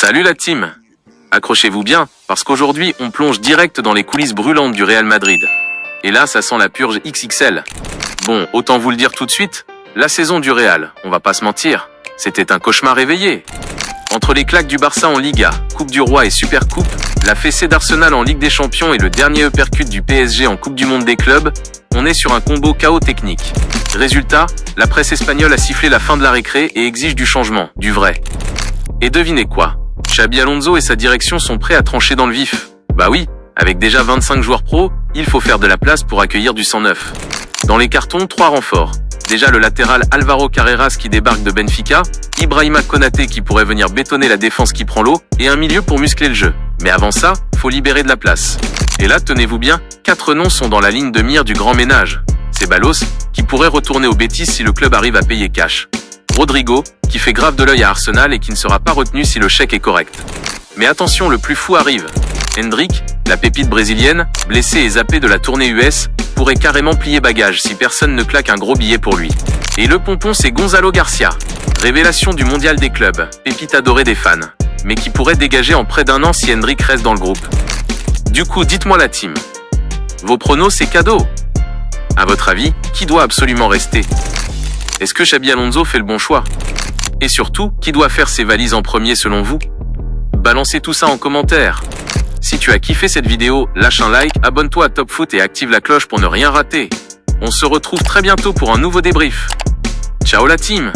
Salut la team! Accrochez-vous bien, parce qu'aujourd'hui on plonge direct dans les coulisses brûlantes du Real Madrid. Et là ça sent la purge XXL. Bon, autant vous le dire tout de suite, la saison du Real, on va pas se mentir, c'était un cauchemar réveillé. Entre les claques du Barça en Liga, Coupe du Roi et Super Coupe, la fessée d'Arsenal en Ligue des Champions et le dernier uppercut du PSG en Coupe du Monde des clubs, on est sur un combo chaos technique. Résultat, la presse espagnole a sifflé la fin de la récré et exige du changement, du vrai. Et devinez quoi? Xabi Alonso et sa direction sont prêts à trancher dans le vif. Bah oui, avec déjà 25 joueurs pros, il faut faire de la place pour accueillir du sang neuf. Dans les cartons, 3 renforts. Déjà le latéral Álvaro Carreras qui débarque de Benfica, Ibrahima Konaté qui pourrait venir bétonner la défense qui prend l'eau, et un milieu pour muscler le jeu. Mais avant ça, faut libérer de la place. Et là, tenez-vous bien, 4 noms sont dans la ligne de mire du grand ménage. C'est Balos, qui pourrait retourner au Betis si le club arrive à payer cash. Rodrigo, qui fait grave de l'œil à Arsenal et qui ne sera pas retenu si le chèque est correct. Mais attention, le plus fou arrive. Hendrick, la pépite brésilienne, blessée et zappée de la tournée US, pourrait carrément plier bagage si personne ne claque un gros billet pour lui. Et le pompon, c'est Gonzalo Garcia. Révélation du mondial des clubs, pépite adorée des fans, mais qui pourrait dégager en près d'un an si Hendrick reste dans le groupe. Du coup, dites-moi la team. Vos pronos, c'est cadeau. À votre avis, qui doit absolument rester? Est-ce que Xabi Alonso fait le bon choix? Et surtout, qui doit faire ses valises en premier selon vous? Balancez tout ça en commentaire. Si tu as kiffé cette vidéo, lâche un like, abonne-toi à Top Foot et active la cloche pour ne rien rater. On se retrouve très bientôt pour un nouveau débrief. Ciao la team!